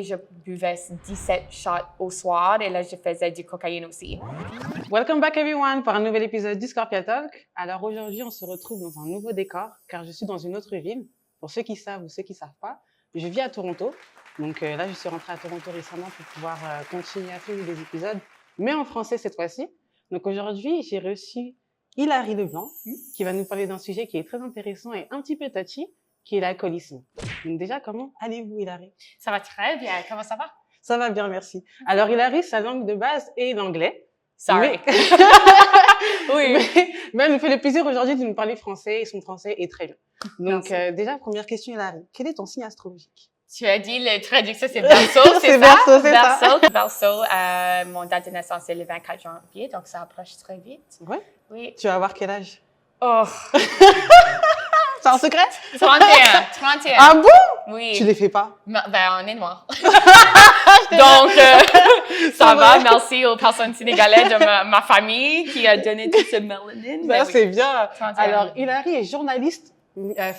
Je buvais 17 shots au soir et là, je faisais du cocaïne aussi. Welcome back everyone pour un nouvel épisode du Scorpia Talk. Alors aujourd'hui, on se retrouve dans un nouveau décor car je suis dans une autre ville. Pour ceux qui savent ou ceux qui ne savent pas, je vis à Toronto. Donc là, je suis rentrée à Toronto récemment pour pouvoir continuer à filmer des épisodes, mais en français cette fois-ci. Donc aujourd'hui, j'ai reçu Hilary Leblanc qui va nous parler d'un sujet qui est très intéressant et un petit peu touchy, qui est l'alcoolisme. Donc déjà, comment allez-vous, Hilary? Ça va très bien. Comment ça va? Ça va bien, merci. Alors Hilary, sa langue de base est l'anglais. Sorry. Oui. Mais elle nous fait le plaisir aujourd'hui de nous parler français et son français est très bien. Donc déjà, première question, Hilary. Quel est ton signe astrologique? Tu as dit le traduction, c'est Verseau, c'est ça? Verseau, c'est ça. Verseau, mon date de naissance, c'est le 24 janvier, donc ça approche très vite. Ouais? Oui. Tu vas avoir quel âge? Oh! C'est un secret? 31. Ah bon? Oui. Tu les fais pas? Ben, on est noirs. Donc, ça va. Merci aux personnes sénégalaises de ma famille qui a donné tout ce mélanine. Ça, c'est bien. 31. Alors, Hilary est journaliste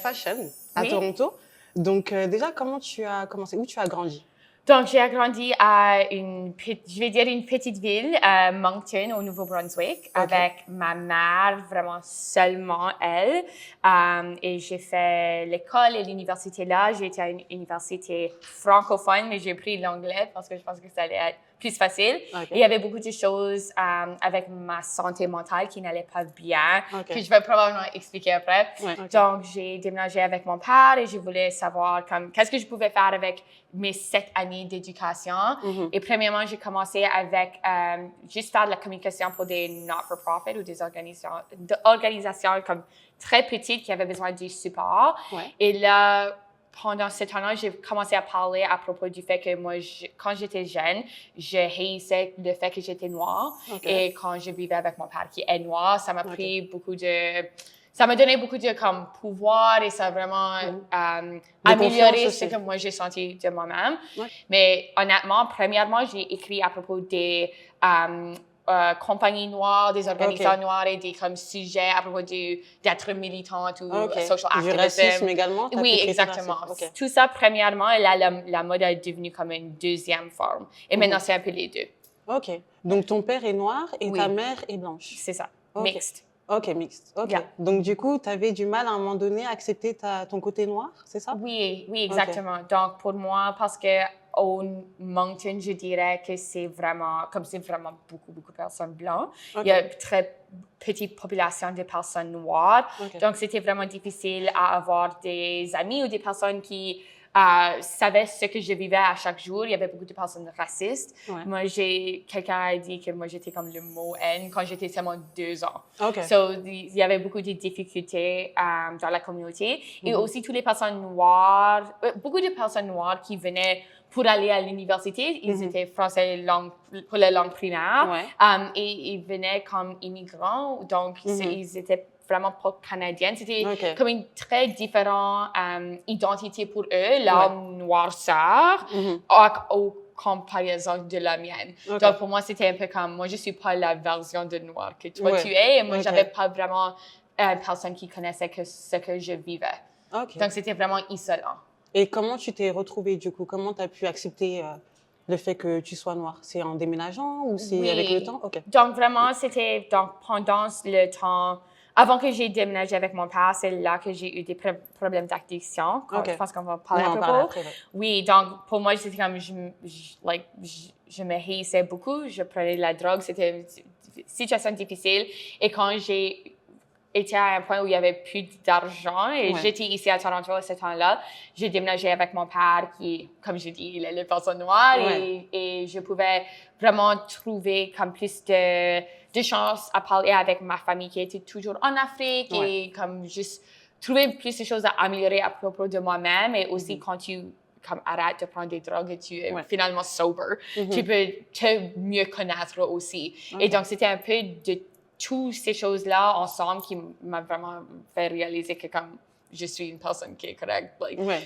fashion à Toronto. Donc, déjà, comment tu as commencé? Où tu as grandi? Donc, j'ai grandi à une petite ville, Moncton, au Nouveau-Brunswick, avec ma mère, vraiment seulement elle. Et j'ai fait l'école et l'université là. J'ai été à une université francophone, mais j'ai pris l'anglais parce que je pense que ça allait être plus facile. Okay. Et il y avait beaucoup de choses avec ma santé mentale qui n'allaient pas bien, que je vais probablement expliquer après. Donc, j'ai déménagé avec mon père et je voulais savoir qu'est-ce que je pouvais faire avec mes 7 années d'éducation. Et premièrement, j'ai commencé avec juste faire de la communication pour des not-for-profit ou des organisations comme très petites qui avaient besoin du support. Et là, pendant ce temps-là, j'ai commencé à parler à propos du fait que moi, quand j'étais jeune, je haïssais le fait que j'étais noire. Et quand je vivais avec mon père qui est noir, ça m'a pris beaucoup de... Ça m'a donné beaucoup de pouvoir et ça a vraiment amélioré ce que moi j'ai senti de moi-même. Mais honnêtement, premièrement, j'ai écrit à propos des compagnies noires, des organisations noires et des sujets à propos d'être militante ou social activism. Du racisme également? Oui, exactement. Tout ça, premièrement, et là, la mode est devenue comme une deuxième forme. Et maintenant, c'est un peu les deux. OK. Donc, ton père est noir et ta mère est blanche? C'est ça. Mixte. OK, mixte. OK. Yeah. Donc, du coup, tu avais du mal à un moment donné à accepter ton côté noir, c'est ça? Oui, exactement. Donc, pour moi, parce que au Moncton, je dirais que c'est vraiment beaucoup de personnes blanches. Il y a une très petite population de personnes noires. Donc, c'était vraiment difficile à avoir des amis ou des personnes qui savaient ce que je vivais à chaque jour. Il y avait beaucoup de personnes racistes. Moi, quelqu'un a dit que moi, j'étais comme le mot N quand j'étais seulement 2 ans. Donc, il y avait beaucoup de difficultés dans la communauté. Et aussi, toutes les personnes noires, beaucoup de personnes noires qui venaient pour aller à l'université, ils étaient français pour la langue primaire et ils venaient comme immigrants, donc ils étaient vraiment pas canadiens. C'était comme une très différente identité pour eux, leur noirceur, en comparaison de la mienne. Donc pour moi, c'était un peu comme, moi je suis pas la version de noir que toi tu es, et moi j'avais pas vraiment personne qui connaissait ce que je vivais. Donc c'était vraiment isolant. Et comment tu t'es retrouvée du coup? Comment tu as pu accepter le fait que tu sois noire? C'est en déménageant ou c'est avec le temps? Donc vraiment, c'était pendant le temps, avant que j'ai déménagé avec mon père, c'est là que j'ai eu des problèmes d'addiction. Je pense qu'on va parler à propos. Oui, donc pour moi, c'était comme, je me haïssais beaucoup, je prenais de la drogue, c'était une situation difficile. Et quand j'ai été à un point où il n'y avait plus d'argent et j'étais ici à Toronto à ce temps-là. J'ai déménagé avec mon père qui, comme je dis, il est la personne noire et je pouvais vraiment trouver comme plus de chance à parler avec ma famille qui était toujours en Afrique et comme juste trouver plus de choses à améliorer à propos de moi-même et aussi quand tu arrêtes de prendre des drogues et tu es finalement sober, tu peux te mieux connaître aussi. Et donc, c'était un peu de toutes ces choses-là ensemble qui m'a vraiment fait réaliser que comme je suis une personne qui est correcte.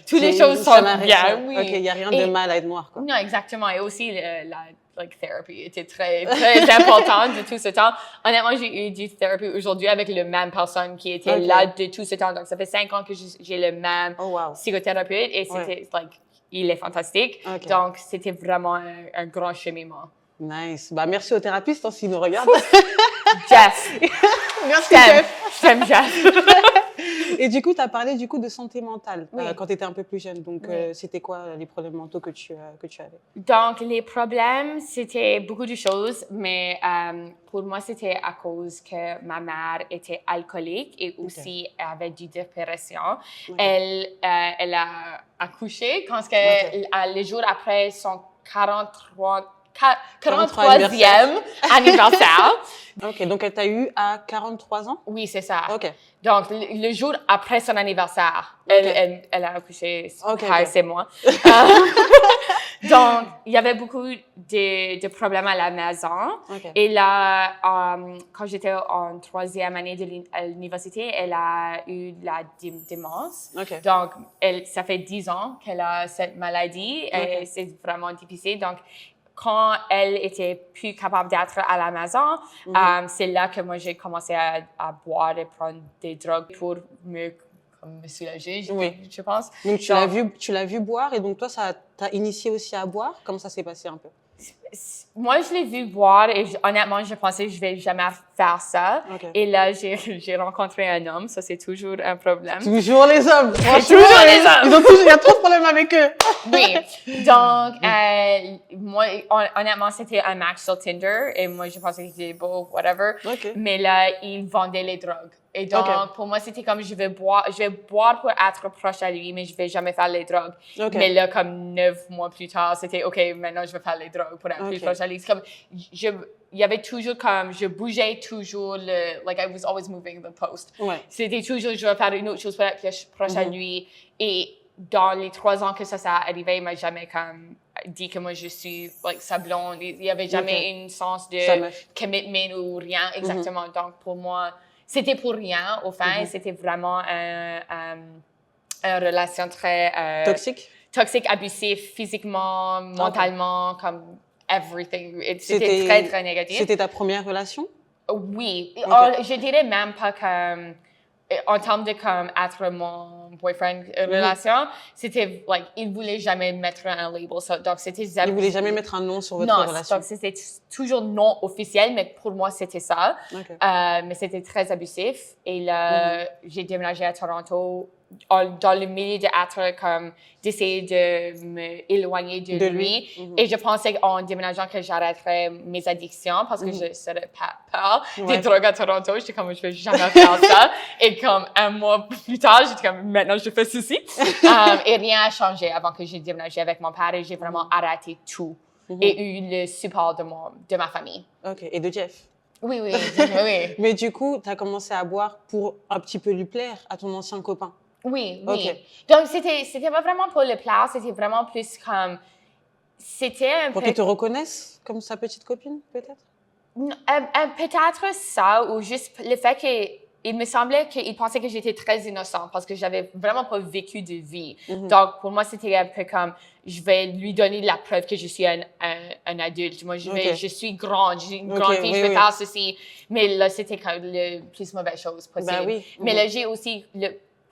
Toutes les choses sont bien. Il n'y a rien de mal à être noir. Non, exactement. Et aussi, la thérapie était très, très importante de tout ce temps. Honnêtement, j'ai eu du thérapie aujourd'hui avec la même personne qui était là de tout ce temps. Donc, ça fait 5 ans que j'ai le même psychothérapeute et c'était il est fantastique. Ok. Donc, c'était vraiment un grand cheminement. Nice. Bah, merci aux thérapeutes hein, s'ils nous regardent. Jeff, Merci, Jeff. je t'aime, Jeff. Et du coup, tu as parlé du coup de santé mentale Oui. quand tu étais un peu plus jeune. Donc, Oui. c'était quoi les problèmes mentaux que tu avais? Donc, les problèmes, c'était beaucoup de choses, mais pour moi, c'était à cause que ma mère était alcoolique et aussi avait du dépression. Okay. Elle a accouché quand les jours après son 43e anniversaire. Ok, donc elle t'a eu à 43 ans? Oui, c'est ça. Ok. Donc, le jour après son anniversaire, Okay. elle a accouché. Ok, Hi, ok. c'est moi. Donc, il y avait beaucoup de problèmes à la maison. Ok. Et là, quand j'étais en 3e année de l'université, elle a eu la démence. Ok. Donc, ça fait 10 ans qu'elle a cette maladie et c'est vraiment difficile. Donc, quand elle était plus capable d'être à la maison, c'est là que moi, j'ai commencé à boire et prendre des drogues pour me soulager, je pense. Donc, tu l'as vu boire et donc toi, ça t'a initié aussi à boire? Comment ça s'est passé un peu? Moi, je l'ai vu boire et honnêtement, je pensais que je vais jamais faire ça. Okay. Et là, j'ai rencontré un homme. Ça, c'est toujours un problème. Toujours les hommes. Toujours les hommes. Il y a trop de problèmes avec eux. Oui. Donc, moi, honnêtement, c'était un match sur Tinder et moi, je pensais qu'il était beau, whatever. Okay. Mais là, il vendait les drogues. Et donc, pour moi, c'était comme je vais boire pour être proche à lui, mais je vais jamais faire les drogues. Okay. Mais là, comme 9 mois plus tard, c'était OK, maintenant je vais faire les drogues pour être plus proche à lui. C'est comme, il y avait toujours comme, je bougeais toujours like I was always moving the post. Ouais. C'était toujours, je vais faire une autre chose pour être plus proche à lui. Et dans les 3 ans que ça s'est arrivé, il m'a jamais comme dit que moi je suis like sa blonde. Il y avait jamais une sens de commitment ou rien exactement. Donc pour moi, c'était pour rien au fin. Et c'était vraiment une relation très toxique, abusif, physiquement, mentalement, comme everything. C'était très très négatif. C'était ta première relation? Oui. Je dirais même pas comme en termes de comme être mon boyfriend relation, c'était like il voulait jamais mettre un label, donc c'était il voulait jamais mettre un nom sur votre relation. Donc c'était toujours non officiel, mais pour moi c'était ça. Mais c'était très abusif et là j'ai déménagé à Toronto dans le milieu d'essayer de me éloigner de lui. Et je pensais en déménageant que j'arrêterais mes addictions parce que je serais pas peur des drogues à Toronto. J'étais comme, je vais jamais faire ça. Et comme un mois plus tard, j'étais comme, maintenant je fais ceci. Et rien n'a changé avant que j'ai déménagé avec mon père et j'ai vraiment arrêté tout. Et eu le support de ma famille. Ok, et de Jeff? Oui. Mais du coup, tu as commencé à boire pour un petit peu lui plaire à ton ancien copain? Oui. Donc, c'était pas vraiment pour le plaire, c'était vraiment plus comme... C'était un peu... Pour qu'il te reconnaisse comme sa petite copine, peut-être? Peut-être ça, ou juste le fait qu'il me semblait qu'il pensait que j'étais très innocente parce que j'avais vraiment pas vécu de vie. Donc, pour moi, c'était un peu comme, je vais lui donner la preuve que je suis un adulte. Moi, je suis grande, je suis une grande fille, je vais faire ceci. Mais là, c'était comme la plus mauvaise chose possible. Mais là, j'ai aussi...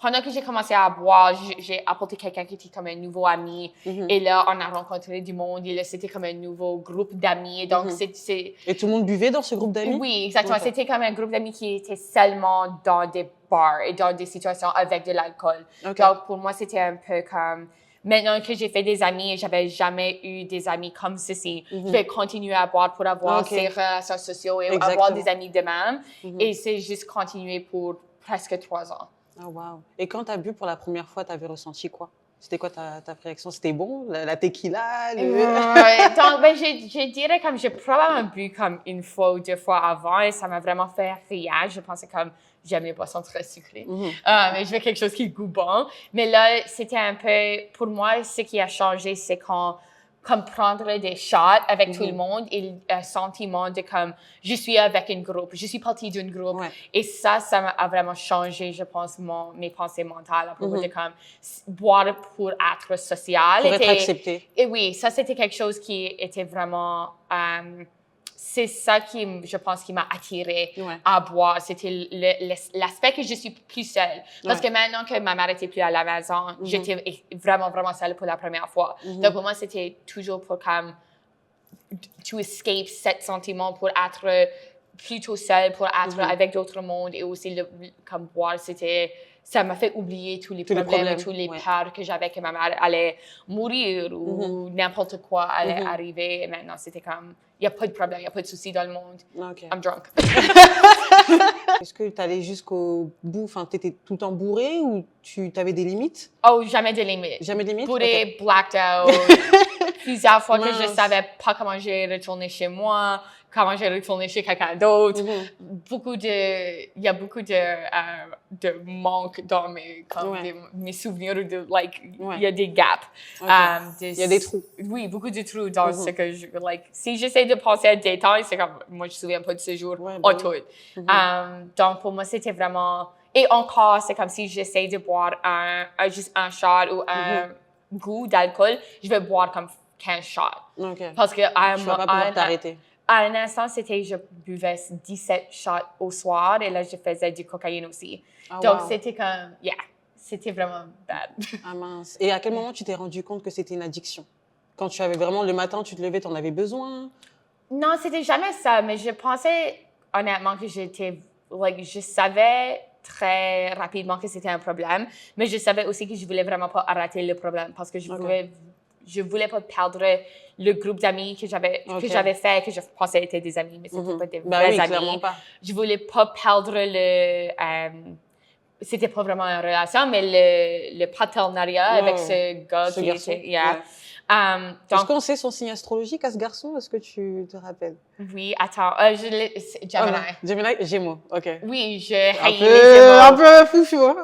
Pendant que j'ai commencé à boire, j'ai apporté quelqu'un qui était comme un nouveau ami. Et là, on a rencontré du monde. Et là, c'était comme un nouveau groupe d'amis. Donc, Et tout le monde buvait dans ce groupe d'amis? Oui, exactement. C'était comme un groupe d'amis qui était seulement dans des bars et dans des situations avec de l'alcool. Donc, pour moi, c'était un peu comme... Maintenant que j'ai fait des amis et j'avais jamais eu des amis comme ceci, je vais continuer à boire pour avoir ces relations sociales et avoir des amis de même. Et c'est juste continuer pour presque 3 ans. Oh, wow. Et quand tu as bu pour la première fois, tu avais ressenti quoi? C'était quoi ta réaction? C'était bon? La tequila? Donc, je dirais comme j'ai probablement bu comme 1 fois ou 2 fois avant et ça m'a vraiment fait rire. Je pensais comme j'aime les boissons très sucrées. Mais je veux quelque chose qui goûte bon. Mais là, c'était un peu, pour moi, ce qui a changé, c'est comme prendre des shots avec tout le monde et le sentiment de comme je suis avec un groupe, je suis partie d'un groupe. Et ça a vraiment changé, je pense, mes pensées mentales à propos de comme boire pour être social. Pour être accepté. Et oui, ça c'était quelque chose qui était vraiment c'est ça qui, je pense, qui m'a attirée Ouais. à boire. C'était l'aspect que je suis plus seule. Parce que maintenant que ma mère était plus à la maison, j'étais vraiment, vraiment seule pour la première fois. Donc, pour moi, c'était toujours pour comme to escape cet sentiment, pour être plutôt seule, pour être avec d'autres mondes. Et aussi, comme boire, ça m'a fait oublier tous les problèmes et tous les peurs que j'avais que ma mère allait mourir ou n'importe quoi allait arriver. Et maintenant, c'était comme, il n'y a pas de problème, il n'y a pas de souci dans le monde. I'm drunk. Est-ce que tu allais jusqu'au bout, enfin, tu étais tout le temps bourrée ou tu avais des limites? Oh, jamais de limite. Jamais de limites? Bourrée, blacked out. Plusieurs fois que je savais pas comment j'ai retourné chez moi, comment j'ai retourné chez quelqu'un d'autre. Il y a beaucoup de manque dans mes souvenirs, il y a des gaps. Il y a des trous. Oui, beaucoup de trous dans ce que si j'essaie de penser à des détails, c'est comme, moi, je me souviens pas de ce jour en tout. Donc, pour moi, c'était vraiment, et encore, c'est comme si j'essaie de boire juste un shot ou un goût d'alcool, je vais boire comme 15 shots. Parce que tu vas pas pouvoir t'arrêter. À un instant, je buvais 17 shots au soir et là, je faisais du cocaïne aussi. Donc, c'était comme, c'était vraiment bad. Ah mince. Et à quel moment tu t'es rendu compte que c'était une addiction? Quand tu avais vraiment, le matin, tu te levais, tu en avais besoin? Non, c'était jamais ça, mais je pensais honnêtement que je savais très rapidement que c'était un problème, mais je savais aussi que je voulais vraiment pas arrêter le problème parce que je voulais pas perdre le groupe d'amis que j'avais fait, que je pensais étaient des amis, mais c'était pas des vrais amis. Clairement pas. Je voulais pas perdre c'était pas vraiment une relation, mais le partenariat avec ce gars qui garçon. était, Est-ce qu'on sait son signe astrologique à ce garçon? Est-ce que tu te rappelles? Oui, attends, Gemini. Gemini, Gémeaux, ok. Oui, je haïs les Gémeaux. Un peu foufou.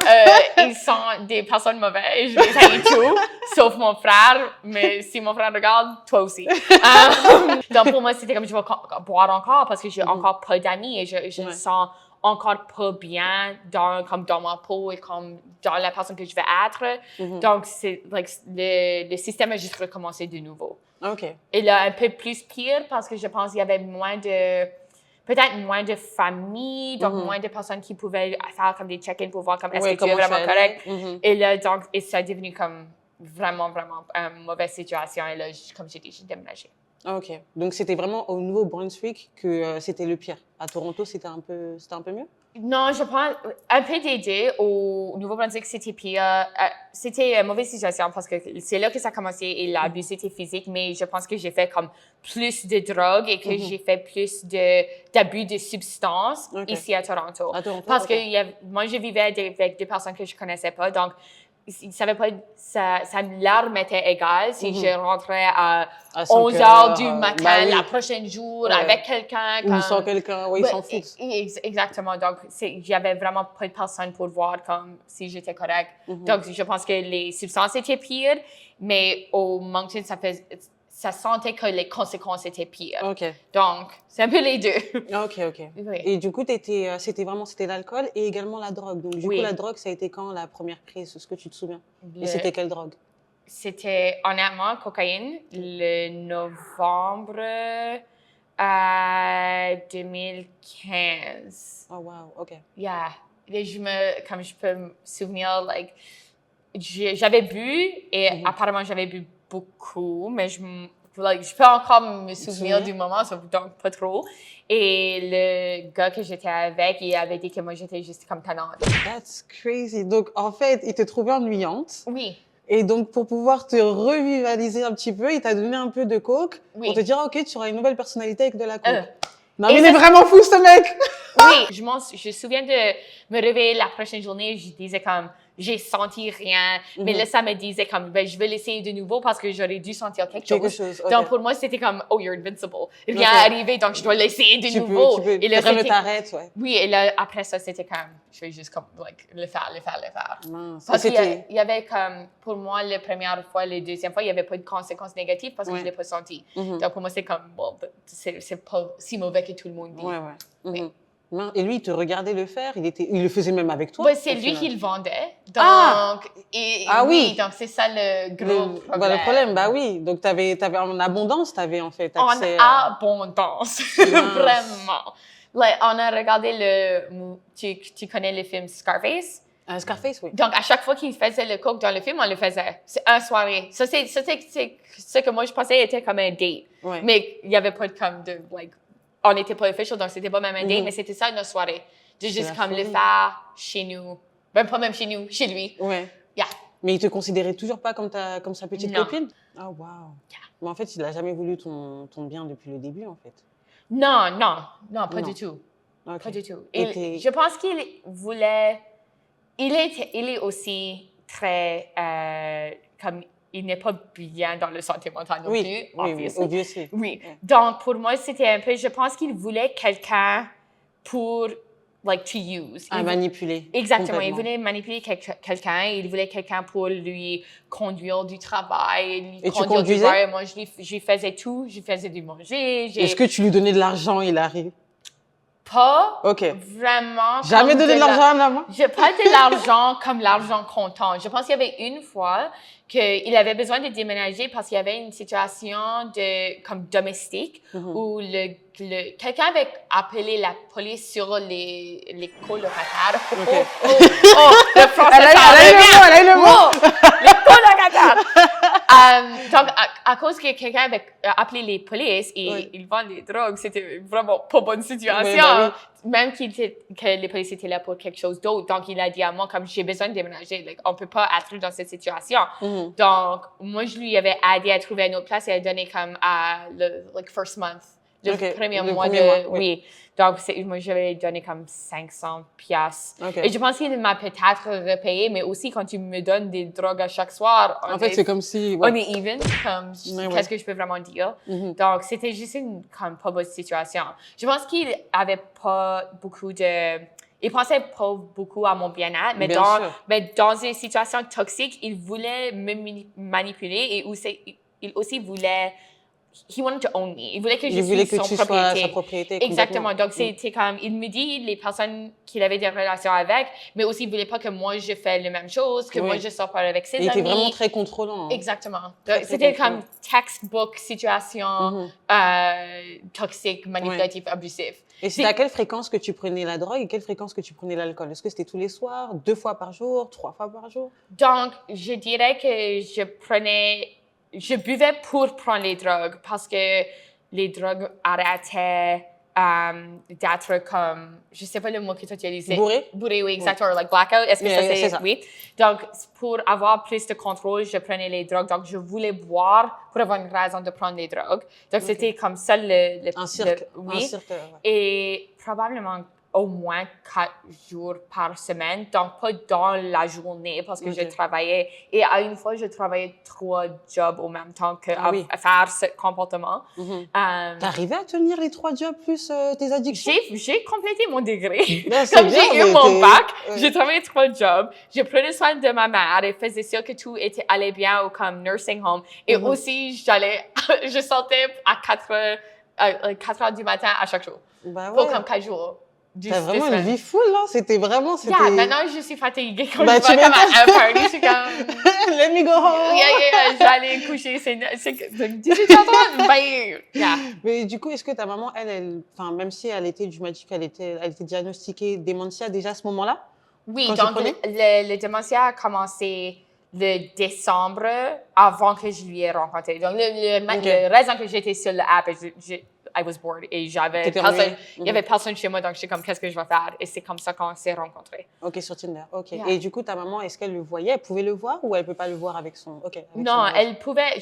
Ils sont des personnes mauvaises, je les haïs tout, sauf mon frère, mais si mon frère regarde, toi aussi. Donc pour moi, c'était comme je vais boire encore parce que j'ai encore pas d'amis et je me sens encore pas bien comme dans ma peau et comme dans la personne que je vais être. Donc, c'est le système a juste recommencé de nouveau. Et là, un peu plus pire parce que je pense qu'il y avait peut-être moins de famille, donc moins de personnes qui pouvaient faire comme des check-ins pour voir comme est-ce que tu es vraiment correct. Et là, donc, ça est devenu comme vraiment, vraiment une mauvaise situation. Et là, comme j'ai dit, j'ai déménagé. Ok, donc c'était vraiment au Nouveau-Brunswick que c'était le pire. À Toronto, c'était un peu mieux? Non, je pense un peu des deux. Au Nouveau-Brunswick, c'était pire. C'était une mauvaise situation parce que c'est là que ça a commencé et l'abus c'était physique, mais je pense que j'ai fait comme plus de drogue et que j'ai fait plus d'abus de substances ici à Toronto. Parce que moi, je vivais avec des personnes que je connaissais pas, donc ils savaient pas, ça leur m'était égal si je rentrais à 11 h du matin la prochaine jour avec quelqu'un. Ou sans quelqu'un, ils s'en foutent. Exactement. Donc, j'avais vraiment pas de personne pour voir comme si j'étais correcte. Donc, je pense que les substances étaient pires, mais au Moncton, ça sentait que les conséquences étaient pires. Donc, c'est un peu les deux. Ok. Oui. Et du coup, c'était l'alcool et également la drogue. Donc, du coup, la drogue, ça a été quand la première prise? Est-ce que tu te souviens? Et c'était quelle drogue? C'était honnêtement cocaïne, le novembre 2015. Oh, wow, ok. Yeah. Et comme je peux me souvenir, j'avais bu et apparemment j'avais bu beaucoup, mais je peux encore me souvenir du moment, donc pas trop. Et le gars que j'étais avec, il avait dit que moi j'étais juste comme tannante. That's crazy. Donc en fait, il te trouvait ennuyante. Oui. Et donc pour pouvoir te revitaliser un petit peu, il t'a donné un peu de coke pour te dire ok, tu auras une nouvelle personnalité avec de la coke. Non mais il est vraiment fou ce mec. Oui, je me souviens de me réveiller la prochaine journée, je disais comme j'ai senti rien, mais là ça me disait comme je vais l'essayer de nouveau parce que j'aurais dû sentir quelque chose. Donc pour moi c'était comme oh you're invincible, rien n'est arrivé donc je dois l'essayer de nouveau. Et là t'arrêtes, Oui, et là après ça c'était comme je vais juste comme le faire. Mince. Parce qu'il y avait comme pour moi la première fois, la deuxième fois il y avait pas de conséquences négatives parce que je l'ai pas senti. Donc pour moi c'est comme bon c'est pas si mauvais que tout le monde dit. Oui. Et lui, il te regardait le faire, il le faisait même avec toi? Ouais, c'est au lui final? qui le vendait. Donc, Ah! oui, donc c'est ça le gros problème. Bah, le problème, bah oui. Donc, t'avais en abondance, t'avais en fait En accès à... abondance, Mince. vraiment. Like, on a regardé tu connais le film Scarface? Scarface, oui. Donc, à chaque fois qu'il faisait le coke dans le film, on le faisait. C'est une soirée. Ça, c'est ce que moi, je pensais était comme un date. Ouais. Mais il n'y avait pas on n'était pas official, donc c'était pas même un date, mais c'était ça, notre soirée. De juste la comme le folie. faire chez nous. Même pas même chez nous, chez lui. Ouais. Yeah. Mais il te considérait toujours pas comme sa petite Non. copine? Oh, wow. Yeah. Mais en fait, il a jamais voulu ton bien depuis le début, en fait. Non, pas Non. du tout. Ok. Pas du tout. Et Je pense qu'il voulait... Il est aussi très... comme il n'est pas bien dans le santé mentale non plus, obviously. Oui. Ouais. Donc, pour moi, c'était un peu... Je pense qu'il voulait quelqu'un pour, to use. À manipuler. Exactement. Il complètement. voulait manipuler quelqu'un. Il voulait quelqu'un pour lui conduire du travail, lui Et tu conduire du conduisais? bar. Moi, je lui faisais tout. Je lui faisais du manger. Est-ce que tu lui donnais de l'argent, il arrive? Pas Ok. vraiment. Jamais comme donné de l'argent à la main? Je pas de l'argent comme l'argent comptant. Je pense qu'il y avait une fois qu'il avait besoin de déménager parce qu'il y avait une situation comme domestique où quelqu'un avait appelé la police sur les colocataires. Ok. Le français, Elle a eu le mot. Les colocataires. Donc, à cause que quelqu'un avait appelé les polices et ils vendent des drogues, c'était vraiment pas bonne situation. Oui, bah oui. Même que les polices étaient là pour quelque chose d'autre. Donc, il a dit à moi, comme j'ai besoin de déménager, on peut pas être dans cette situation. Donc, moi, je lui avais aidé à trouver une autre place et à donner comme à le first month, le premier mois de... Oui. Donc, moi, je lui ai donné comme 500 piastres. Et je pense qu'il m'a peut-être repayé, mais aussi quand tu me donnes des drogues à chaque soir... En fait, c'est comme si... On est even, comme qu'est-ce que je peux vraiment dire. Donc, c'était juste une comme pas bonne situation. Je pense qu'il avait pas beaucoup de... Il pensait pas beaucoup à mon bien-être, mais dans une situation toxique, il voulait me manipuler et il aussi voulait... He wanted to own me. Il voulait que je sois sa propriété. Exactement. Donc, c'était comme, il me dit les personnes qu'il avait des relations avec, mais aussi, il voulait pas que moi, je fais la même chose, que moi, je sors pas avec ses amis. Il était vraiment très contrôlant. Hein. Exactement. C'était comme textbook situation toxique, manipulatif, abusif. Et c'était à quelle fréquence que tu prenais la drogue et quelle fréquence que tu prenais l'alcool? Est-ce que c'était tous les soirs, 2 fois par jour, 3 fois par jour? Donc, je dirais que je buvais pour prendre les drogues parce que les drogues arrêtaient d'être comme, je sais pas le mot que tu as utilisé. Bourré? Bourré, oui, exactement. Like blackout. Est-ce que c'est ça? Oui. Donc, pour avoir plus de contrôle, je prenais les drogues. Donc, je voulais boire pour avoir une raison de prendre les drogues. Donc, c'était comme ça un cirque. oui. Un cirque, Et probablement au moins 4 jours par semaine, donc pas dans la journée parce que je travaillais. Et à une fois, je travaillais 3 jobs au même temps à faire ce comportement. T'arrivais à tenir les 3 jobs plus tes addictions? J'ai complété mon degré. Ben, Comme j'ai eu mon bac, j'ai travaillé 3 jobs. Je prenais soin de ma mère et faisais sûr que tout allait bien au comme nursing home. Et aussi, je sortais à 4 heures du matin à chaque jour. Bah ouais. Pour comme 4 jours. T'as vraiment une vie full, là. C'était vraiment... Yeah, maintenant, je suis fatiguée quand je vais comme à un party. Je suis comme... Let me go home. J'allais coucher. C'est 18h30. Ben, yeah. Mais du coup, est-ce que ta maman, enfin, même si elle était, tu m'as dit qu'elle était diagnostiquée démentia déjà à ce moment-là? Oui, donc le démentia a commencé le décembre avant que je lui ai rencontré. Donc, la raison que j'étais sur l'app, I was bored et il y avait personne chez moi, donc j'étais comme, qu'est-ce que je vais faire? Et c'est comme ça qu'on s'est rencontrés. Ok, sur Tinder, ok. Yeah. Et du coup, ta maman, est-ce qu'elle le voyait? Elle pouvait le voir ou elle ne peut pas le voir avec son... Non, elle pouvait...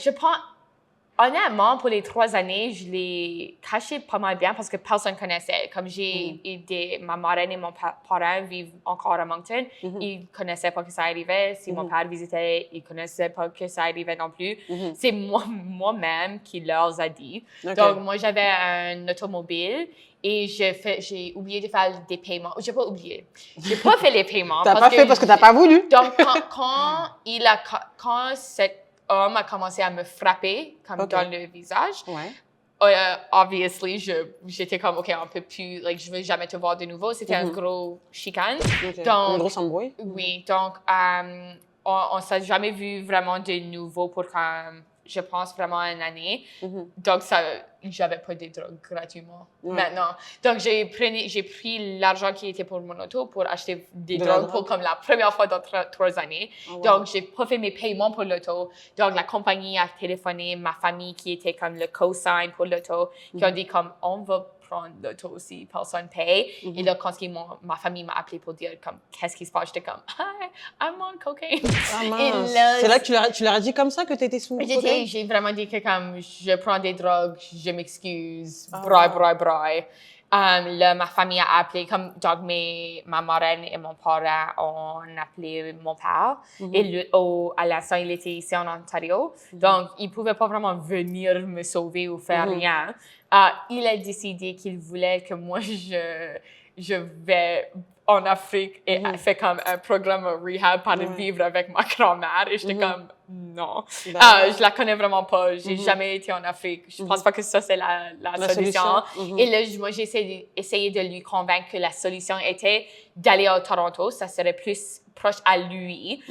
Honnêtement, pour les 3 années, je l'ai caché pas mal bien parce que personne connaissait. Comme ma marraine et mon parrain vivent encore à Moncton, ils connaissaient pas que ça arrivait. Si mon père visitait, ils connaissaient pas que ça arrivait non plus. C'est moi-même qui leur a dit. Donc, moi, j'avais un automobile et j'ai oublié de faire des paiements. J'ai pas oublié. J'ai pas fait les paiements. T'as pas fait parce que t'as pas voulu. Donc, quand cet homme a commencé à me frapper comme dans le visage. obviously, j'étais comme, OK, on peut plus, like, je veux jamais te voir de nouveau. C'était un gros chicane. Okay. Donc, Une grosse embrouille? oui, donc, on s'est jamais vu vraiment de nouveau pour, comme, je pense, vraiment une année. Donc, j'avais pas de drogue gratuitement maintenant. Donc, j'ai pris l'argent qui était pour mon auto pour acheter des drogues pour comme la première fois dans 3 années. Oh, wow. Donc, j'ai pas fait mes paiements pour l'auto. Donc, la compagnie a téléphoné, ma famille qui était comme le co-sign pour l'auto, qui ont dit comme, on va prendre l'auto si personne paye. Et là, quand ma famille m'a appelé pour dire comme, qu'est-ce qui se passe, j'étais comme, hi, I'm on cocaine. Ah mince. C'est là que tu leur as dit comme ça que tu étais sous cocaine? J'ai vraiment dit que comme, je prends des drogues, je m'excuse, braille. Là, ma famille a appelé, comme, donc ma marraine et mon parent ont appelé mon père. Et lui, à l'instant, il était ici en Ontario. Donc, il pouvait pas vraiment venir me sauver ou faire rien. Il a décidé qu'il voulait que moi, je vais en Afrique et fait comme un programme rehab pour vivre avec ma grand-mère. Et j'étais comme, non. Je la connais vraiment pas. J'ai jamais été en Afrique. Je pense pas que ça, c'est la solution. Et là, moi, j'ai essayé de lui convaincre que la solution était d'aller à Toronto. Ça serait plus proche à lui.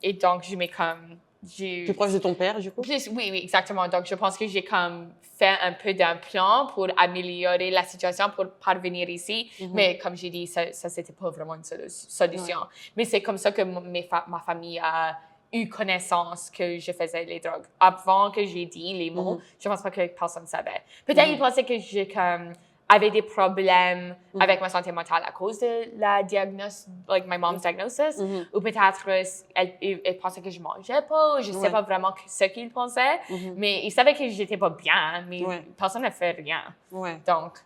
Et donc, je mets comme... Plus proche de ton père, du coup? Oui, exactement. Donc, je pense que j'ai comme fait un peu d'un plan pour améliorer la situation, pour parvenir ici. Mais comme j'ai dit, ça c'était pas vraiment une solution. Mais c'est comme ça que ma famille a eu connaissance que je faisais les drogues. Avant que j'ai dit les mots, je pense pas que personne ne savait. Peut-être ils pensaient que j'ai comme... avait des problèmes avec ma santé mentale à cause de la diagnostic, like my mom's diagnosis, ou peut-être elle pensait que je mangeais pas, je sais pas vraiment ce qu'ils pensaient, mais ils savaient que j'étais pas bien, mais personne ne fait rien. Donc.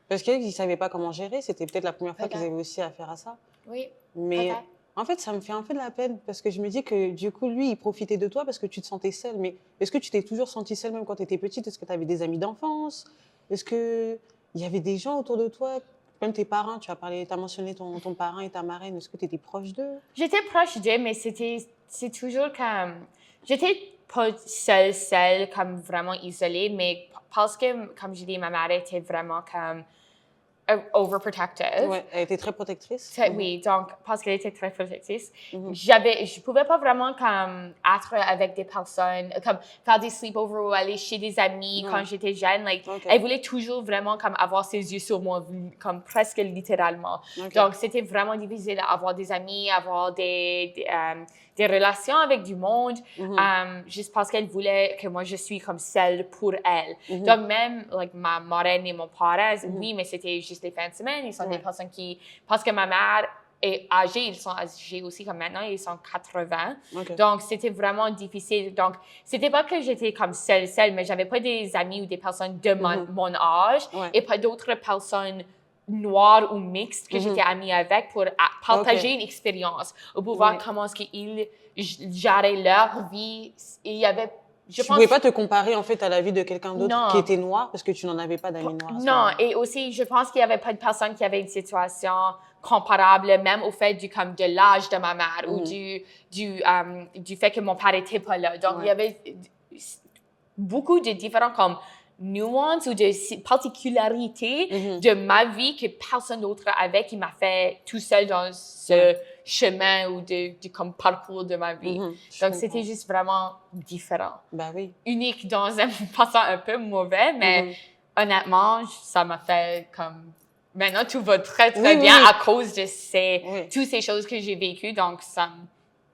Parce qu'ils savaient pas comment gérer, c'était peut-être la première fois qu'ils avaient aussi affaire à ça. Oui. Mais en fait, ça me fait un peu de la peine parce que je me dis que du coup, lui, il profitait de toi parce que tu te sentais seule. Mais est-ce que tu t'es toujours sentie seule même quand tu étais petite? Est-ce que tu avais des amis d'enfance? Est-ce que il y avait des gens autour de toi, même tes parents, tu as mentionné ton parent et ta marraine, est-ce que tu étais proche d'eux? J'étais proche d'eux, mais c'est toujours comme... J'étais pas seule, comme vraiment isolée, mais parce que, comme je dis, ma mère était vraiment comme overprotective. Ouais, elle était très protectrice. Oui, donc, parce qu'elle était très protectrice, je pouvais pas vraiment comme être avec des personnes, comme faire des sleepovers ou aller chez des amis quand j'étais jeune. Like, elle voulait toujours vraiment comme avoir ses yeux sur moi, comme presque littéralement. Donc, c'était vraiment difficile d'avoir des amis, avoir des relations avec du monde, juste parce qu'elle voulait que moi, je suis comme celle pour elle. Donc, même, like, ma marraine et mon parent, oui, mais c'était juste les fins de semaine. Ils sont des personnes qui... Parce que ma mère est âgée, ils sont âgés aussi comme maintenant, ils sont 80. Donc, c'était vraiment difficile. Donc, c'était pas que j'étais comme seule, mais j'avais pas des amis ou des personnes de mon âge et pas d'autres personnes noires ou mixtes que j'étais amie avec pour partager une expérience ou pour voir comment est-ce qu'ils géraient leur vie. Il y avait... Tu ne pouvais pas te comparer en fait à la vie de quelqu'un d'autre qui était noir parce que tu n'en avais pas d'amis noirs. Non, et aussi, je pense qu'il n'y avait pas de personne qui avait une situation comparable, même au fait de l'âge de ma mère ou du fait que mon père n'était pas là. Donc, il y avait beaucoup de différents comme nuances ou de particularités de ma vie que personne d'autre avait qui m'a fait tout seul dans ce chemin ou comme parcours de ma vie. Donc, c'était juste vraiment différent. Bah oui. Unique dans un passant un peu mauvais, mais honnêtement, ça m'a fait comme... Maintenant, tout va très, très bien à cause de toutes ces choses que j'ai vécues. Donc, ça...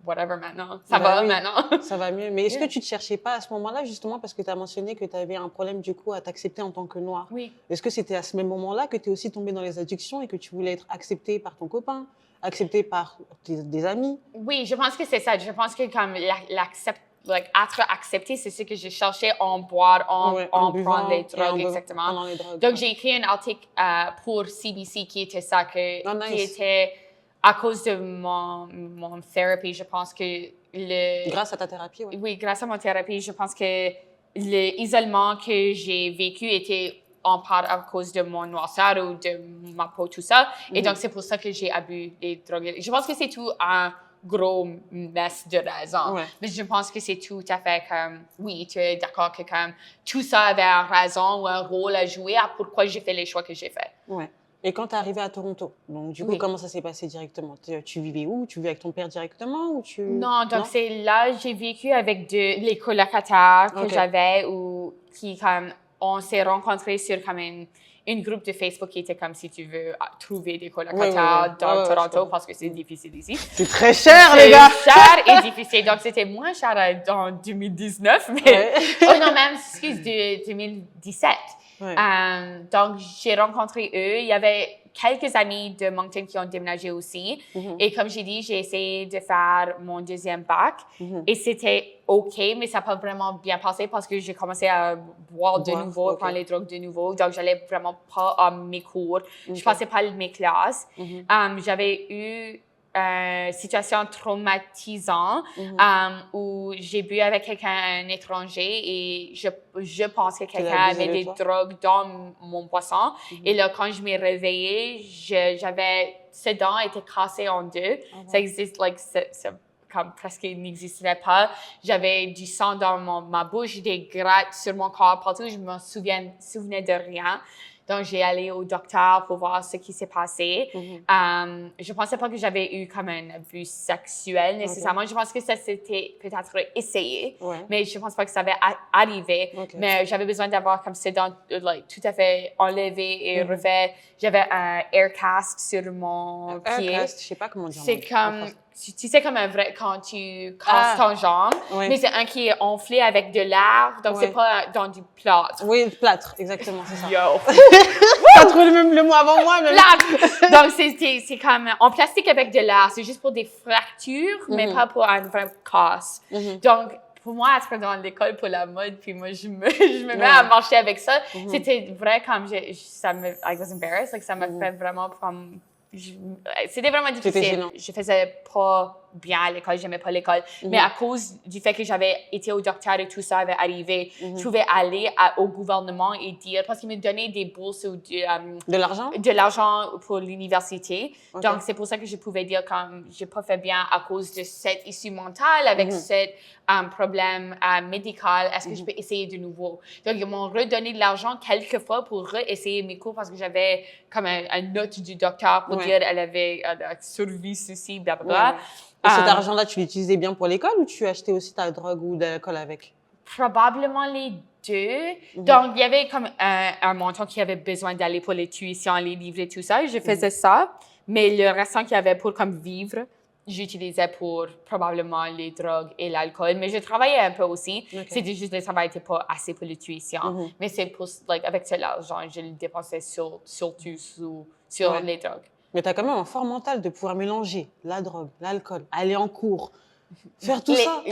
Whatever maintenant. Ça va maintenant. Ça va mieux. Mais est-ce que tu ne te cherchais pas à ce moment-là, justement, parce que tu as mentionné que tu avais un problème, du coup, à t'accepter en tant que noire? Oui. Est-ce que c'était à ce même moment-là que tu es aussi tombée dans les addictions et que tu voulais être acceptée par ton copain, acceptée par des amis? Oui, je pense que c'est ça. Je pense que comme être accepté, c'est ce que j'ai cherché en boire, en prendre les drogues, exactement. Les drogues, donc, j'ai écrit un article pour CBC qui était ça, qui était à cause de mon thérapie. Je pense que Grâce à ta thérapie, oui. Oui, grâce à mon thérapie, je pense que l'isolement que j'ai vécu était en part à cause de mon noirceur ou de ma peau, tout ça. Et donc, c'est pour ça que j'ai abusé des drogues. Je pense que c'est tout un gros mess de raison. Ouais. Mais je pense que c'est tout à fait comme, oui, tu es d'accord que comme tout ça avait une raison ou un rôle à jouer à pourquoi j'ai fait les choix que j'ai faits. Ouais. Et quand tu es arrivée à Toronto, donc du coup, Oui. comment ça s'est passé directement? Tu vivais où? Tu vivais avec ton père directement ou tu... Non, donc c'est là j'ai vécu avec les colocataires que Ok. j'avais ou qui comme on s'est rencontrés sur comme une groupe de Facebook qui était comme si tu veux trouver des colocataires dans je Toronto comprends. parce que c'est difficile ici. C'est très cher, les gars! C'est cher et difficile. Donc c'était moins cher en 2019, mais Ouais. oh non, même excuse de 2017. Ouais. Donc, j'ai rencontré eux. Il y avait quelques amis de Moncton qui ont déménagé aussi. Et comme j'ai dit, j'ai essayé de faire mon deuxième bac. Et c'était OK, mais ça n'a pas vraiment bien passé parce que j'ai commencé à boire de nouveau, prendre les drogues de nouveau. Donc, j'allais vraiment pas à mes cours. Je passais pas mes classes. J'avais eu une situation traumatisante où j'ai bu avec quelqu'un étranger et je pense que quelqu'un avait des drogues dans mon boisson. Et là, quand je m'ai réveillée, ses dents étaient cassées en deux. Ça existe, comme presque n'existait pas. J'avais du sang dans ma bouche, des grattes sur mon corps partout. Je me souvenais de rien. Donc, j'ai allé au docteur pour voir ce qui s'est passé. Je pensais pas que j'avais eu comme un abus sexuel nécessairement. Je pense que ça s'était peut-être essayé, mais je pense pas que ça avait arrivé. Mais j'avais besoin d'avoir comme ces dents tout à fait enlevées et refait. J'avais un air cast sur mon pied. Air cast, je sais pas comment dire. C'est comme... Tu sais, comme un vrai, quand tu casses ton jambe, mais c'est un qui est enflé avec de l'air, donc c'est pas dans du plâtre. Oui, plâtre, exactement, c'est ça. Yo! T'as trouvé le mot avant moi, même. Plâtre! Donc, c'est comme en plastique avec de l'air, c'est juste pour des fractures, mais pas pour un vrai casse. Donc, pour moi, être dans l'école pour la mode, puis moi, je me mets à marcher avec ça, c'était vrai comme I was embarrassed, ça m'a fait vraiment comme... C'était vraiment difficile. Je faisais pas bien à l'école, j'aimais pas l'école. Mais à cause du fait que j'avais été au docteur et tout ça avait arrivé, je pouvais aller au gouvernement et dire, parce qu'ils me donnaient des bourses ou de l'argent? De l'argent pour l'université. Donc, c'est pour ça que je pouvais dire comme j'ai pas fait bien à cause de cette issue mentale, avec ce problème médical. Est-ce que je peux essayer de nouveau? Donc, ils m'ont redonné de l'argent quelques fois pour réessayer mes cours parce que j'avais comme un note du docteur pour dire elle avait survécu ceci, blablabla. Et cet argent-là, tu l'utilisais bien pour l'école ou tu achetais aussi ta drogue ou de l'alcool avec? Probablement les deux. Donc, il y avait comme un montant qui avait besoin d'aller pour les tuitions, les livres et tout ça. Je faisais ça, mais le restant qu'il y avait pour comme vivre, j'utilisais pour probablement les drogues et l'alcool. Mais je travaillais un peu aussi. C'était juste que le travail n'était pas assez pour les tuitions. Mais c'est pour, avec cet argent, je le dépensais surtout sur les drogues. Mais tu as quand même un fort mental de pouvoir mélanger la drogue, l'alcool, aller en cours, faire tout ça.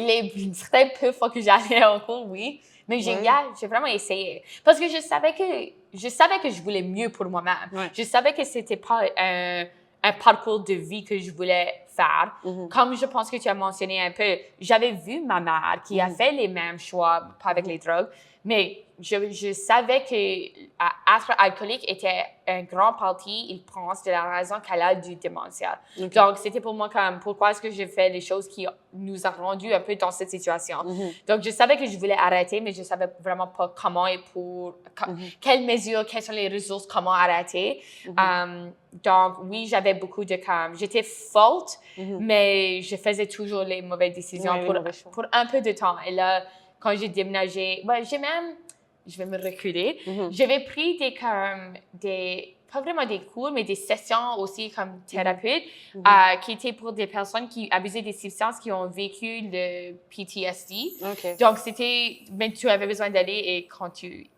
Certains peu fois que j'allais en cours, oui. Mais j'ai vraiment essayé. Parce que je savais que je voulais mieux pour moi-même. Je savais que c'était pas un parcours de vie que je voulais faire. Comme je pense que tu as mentionné un peu, j'avais vu ma mère qui a fait les mêmes choix, pas avec les drogues, mais je savais que être alcoolique était un grand partie, il pense, de la raison qu'elle a du démentiel. Donc, c'était pour moi comme, pourquoi est-ce que je fais les choses qui nous ont rendus un peu dans cette situation. Donc, je savais que je voulais arrêter, mais je savais vraiment pas comment et quelles mesures, quelles sont les ressources, comment arrêter. Donc, oui, j'avais beaucoup de j'étais forte, mais je faisais toujours les mauvaises décisions pour un peu de temps. Et là, quand j'ai déménagé, je vais me reculer, j'avais pris pas vraiment des cours, mais des sessions aussi comme thérapeute, qui étaient pour des personnes qui abusaient des substances, qui ont vécu le PTSD. Donc, mais tu avais besoin d'aller et quand tu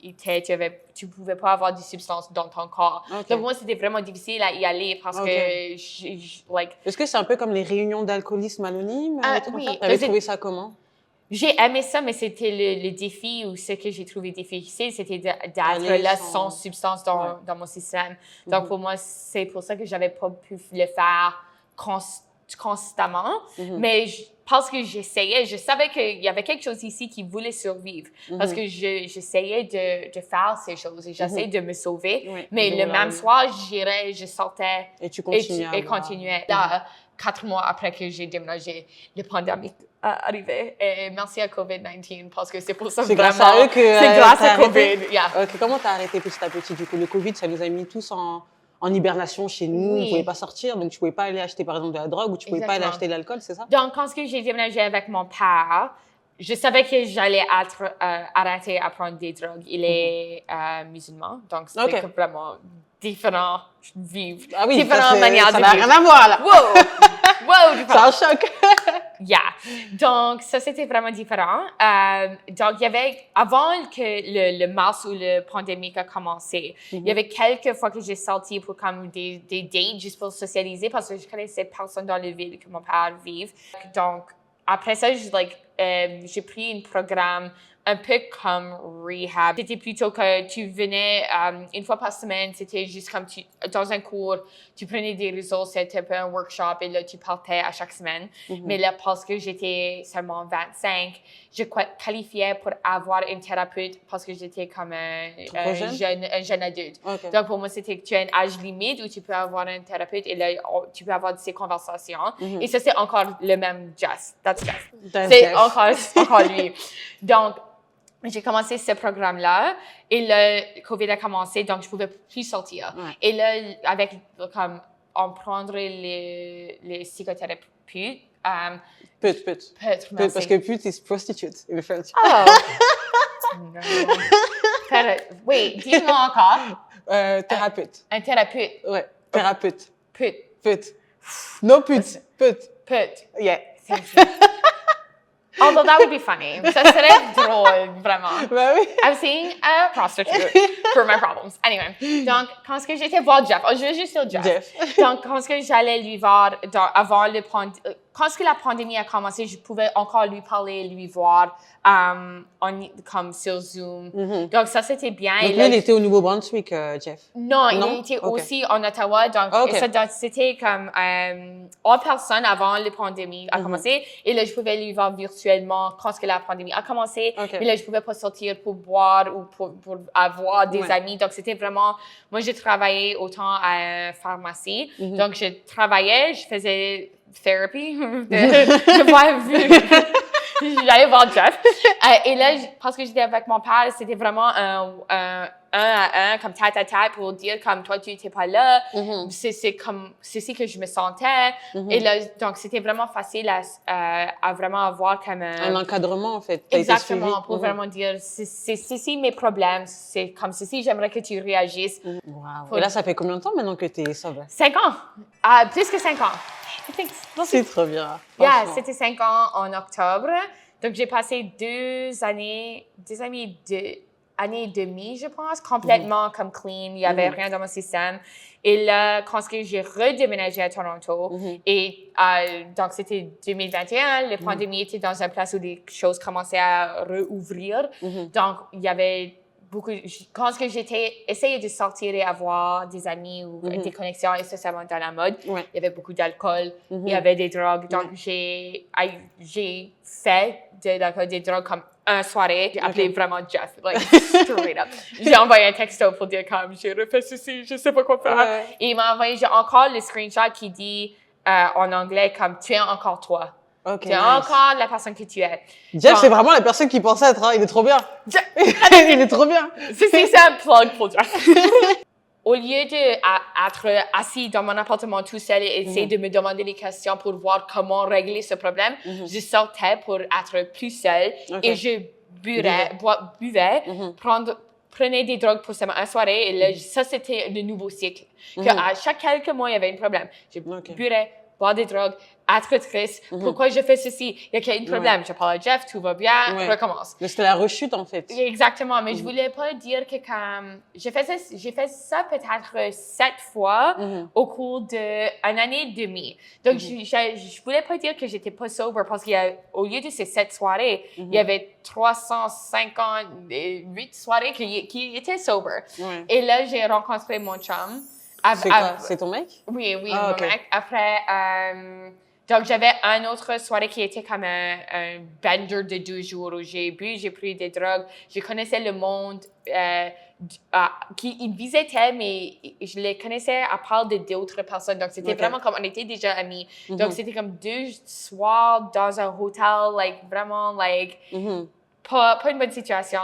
pouvais pas avoir des substances dans ton corps. Donc, pour moi, c'était vraiment difficile à y aller parce que Est-ce que c'est un peu comme les réunions d'alcoolisme anonyme? Oui. Tu avais trouvé ça comment? J'ai aimé ça, mais c'était le défi ou ce que j'ai trouvé difficile, c'était d'être là sans substance dans mon système. Donc, pour moi, c'est pour ça que j'avais pas pu le faire constamment. Mais parce que j'essayais, je savais qu'il y avait quelque chose ici qui voulait survivre. Parce que j'essayais de faire ces choses et j'essayais de me sauver. Mais le même soir, je sortais et tu continuais. Et continuais. Là, 4 mois après que j'ai déménagé, la pandémie est arrivée. Et merci à COVID-19 parce que c'est pour ça C'est vraiment. grâce à eux que c'est grâce t'as à COVID. arrêté? Yeah. Ok, comment t'as arrêté petit à petit? Du coup, le Covid, ça nous a mis tous en hibernation chez nous. Oui. On pouvait pas sortir, donc tu pouvais pas aller acheter par exemple de la drogue ou tu pouvais pas aller Exactement. acheter de l'alcool, c'est ça? Donc, quand j'ai déménagé avec mon père, je savais que j'allais être arrêtée à prendre des drogues. Il est musulman, donc c'est Ok. vraiment différent vivre. Ah oui, différentes manières ça de n'a vivre. rien à voir là. Wow! Wow! C'est différent. un choc. Yeah. Donc, ça, c'était vraiment différent. Donc, il y avait, avant que le mars ou la pandémie a commencé, il y avait quelques fois que j'ai sorti pour comme des dates juste pour socialiser parce que je connaissais personne dans la ville que mon père vive. Donc, après ça, j'ai pris un programme un peu comme rehab. C'était plutôt que tu venais une fois par semaine, c'était juste comme dans un cours, tu prenais des ressources, c'était un peu un workshop et là, tu partais à chaque semaine. Mais là, parce que j'étais seulement 25, je qualifiais pour avoir une thérapeute parce que j'étais comme un jeune adulte. Okay. Donc, pour moi, c'était que tu as un âge limite où tu peux avoir un thérapeute et là, tu peux avoir ces conversations. Et ça, c'est encore le même Jess. That's Jess. C'est encore lui. Donc, j'ai commencé ce programme-là et le COVID a commencé, donc je pouvais plus sortir. Ouais. Et là, avec comme on prendrait les psychothérapeutes. Pute. Merci. Parce que pute is prostitute in French. Oh. No. Wait, dis-moi encore. Thérapeute. Un thérapeute. Ouais, thérapeute. Pute. No pute. Pute. Yeah. Although that would be funny. Ça serait drôle, vraiment. Bah oui. I'm seeing a prostitute for my problems. Anyway, donc, quand est-ce que j'étais voir Jeff, je vais juste dire Jeff. Donc, quand est-ce que j'allais lui voir avant quand est-ce que la pandémie a commencé, je pouvais encore lui parler, lui voir comme sur Zoom. Donc, ça, c'était bien. Donc, lui, il était au Nouveau-Brunswick, Jeff? Non, il était aussi en Ottawa. Donc, c'était comme en personne avant la pandémie a commencé. Et là, je pouvais lui voir virtuellement quand est-ce que la pandémie a commencé. Mais là, je pouvais pas sortir pour boire ou pour avoir des amis. Donc, c'était vraiment... Moi, j'ai travaillé autant à pharmacie. Donc, je travaillais, je faisais therapy. J'allais voir Jeff. Et là, parce que j'étais avec mon père, c'était vraiment un à un, comme tête à tête pour dire comme toi, tu n'étais pas là. C'est ce que je me sentais. Et là, donc, c'était vraiment facile à vraiment avoir comme un encadrement, en fait. Exactement, pour vraiment dire, c'est ceci mes problèmes, c'est comme ceci, j'aimerais que tu réagisses. Wow. Et là, ça fait combien de temps maintenant que tu es sobre? 5 ans. Plus que 5 ans. C'est trop bien. Yeah, c'était 5 ans en octobre. Donc, j'ai passé 2 années et demie, je pense, complètement comme clean. Il n'y avait rien dans mon système. Et là, quand j'ai redéménagé à Toronto, et donc c'était 2021, la pandémie était dans une place où les choses commençaient à rouvrir. Donc, il y avait beaucoup... Quand j'étais essayé de sortir et avoir des amis ou des connexions, essentiellement dans la mode, il y avait beaucoup d'alcool, il y avait des drogues. Donc, j'ai fait de l'alcool, des drogues comme une soirée. J'ai appelé vraiment Jeff, like, straight up. J'ai envoyé un texto pour dire comme, j'ai refait ceci, je sais pas quoi faire. Et il m'a envoyé, j'ai encore le screenshot qui dit en anglais comme, tu es encore toi. Tu es encore la personne que tu es. Jeff, c'est vraiment la personne qui pensait être, il est trop bien. Il est trop bien. C'est un plug pour Jeff. Au lieu d'être assis dans mon appartement tout seul et essayer de me demander des questions pour voir comment régler ce problème, je sortais pour être plus seule et je buvais, prenais des drogues pour une soirée et là, ça, c'était le nouveau cycle. À chaque quelques mois, il y avait un problème. Je buvais, boire des drogues, être triste. Pourquoi je fais ceci? Il y a un problème. Je parle à Jeff, tout va bien, recommence. C'était la rechute, en fait. Exactement, mais je voulais pas dire que comme... J'ai fait ça peut-être 7 fois au cours d'une année et demie. Donc, je voulais pas dire que j'étais pas sobre parce qu'au lieu de ces 7 soirées, il y avait 358 soirées qui étaient sobre. Et là, j'ai rencontré mon chum. C'est quoi? C'est ton mec? Oui, mon mec. Après, donc j'avais une autre soirée qui était comme un bender de 2 jours où j'ai bu, j'ai pris des drogues. Je connaissais le monde qui ils me visitaient, mais je les connaissais à part de d'autres personnes. Donc, c'était vraiment comme, on était déjà amis. Donc, c'était comme 2 soirs dans un hôtel, like, vraiment, like, pas une bonne situation.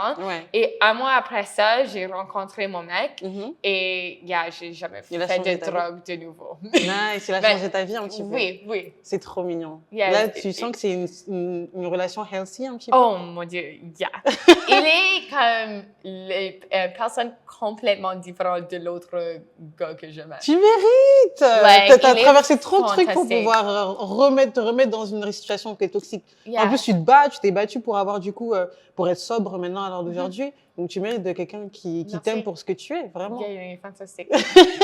Et un mois après ça, j'ai rencontré mon mec et j'ai jamais fait de drogue de nouveau. Nice, il a changé ta vie un petit peu. Oui. C'est trop mignon. Là, tu sens que c'est une relation healthy un petit peu? Oh mon Dieu, il est comme une personne complètement différente de l'autre gars que j'aimais. Tu mérites! T'as traversé trop de trucs pour pouvoir te remettre dans une situation qui est toxique. En plus, tu t'es battu pour avoir du coup, pour être sobre maintenant à l'heure d'aujourd'hui. Donc, tu mérites de quelqu'un qui t'aime pour ce que tu es, vraiment. Il est fantastique.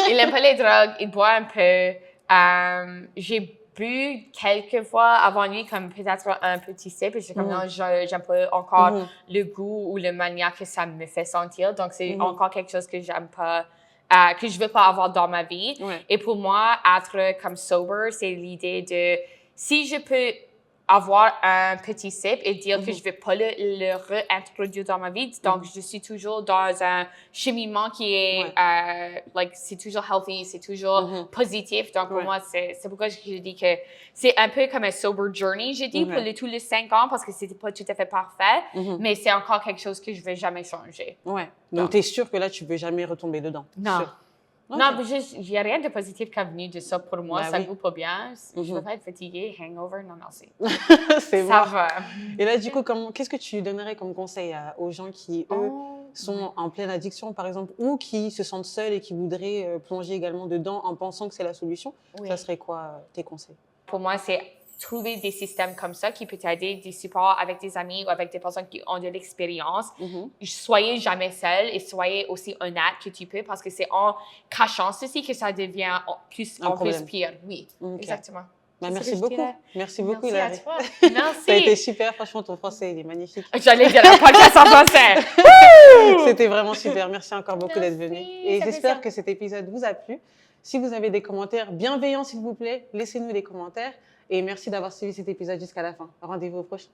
Il n'aime pas les drogues, il boit un peu. J'ai bu quelques fois avant lui, comme peut-être un petit sip, et j'étais comme non, j'aime pas encore le goût ou le manière que ça me fait sentir. Donc, c'est encore quelque chose que j'aime pas, que je veux pas avoir dans ma vie. Et pour moi, être comme sober, c'est l'idée de si je peux avoir un petit sip et dire que je vais pas le réintroduire dans ma vie. Donc, je suis toujours dans un cheminement qui est, c'est toujours healthy, c'est toujours positif. Donc, pour moi, c'est pourquoi je dis que c'est un peu comme un sober journey, j'ai dit, pour tous les 5 ans, parce que c'était pas tout à fait parfait, mais c'est encore quelque chose que je vais jamais changer. Donc, t'es sûre que là, tu peux jamais retomber dedans? Non. Non, mais il n'y a rien de positif qui est venu de ça pour moi. Ça ne goûte pas bien. Je ne veux pas être fatiguée, hangover, non, merci. C'est ça va. Et là, du coup, qu'est-ce que tu donnerais comme conseil aux gens qui, eux, sont en pleine addiction, par exemple, ou qui se sentent seuls et qui voudraient plonger également dedans en pensant que c'est la solution? Ça serait quoi tes conseils? Pour moi, c'est trouver des systèmes comme ça qui peuvent t'aider, des supports avec des amis ou avec des personnes qui ont de l'expérience. Soyez jamais seul et soyez aussi honnête que tu peux, parce que c'est en cachant ceci que ça devient plus pire. Oui, exactement. Merci beaucoup. Merci beaucoup, Hilary. Merci à toi. Merci. Ça a été super. Franchement, ton français, il est magnifique. J'allais dire un podcast en français. C'était vraiment super. Merci encore beaucoup d'être venu. Et j'espère que cet épisode vous a plu. Si vous avez des commentaires bienveillants, s'il vous plaît, laissez-nous des commentaires. Et merci d'avoir suivi cet épisode jusqu'à la fin. Rendez-vous au prochain.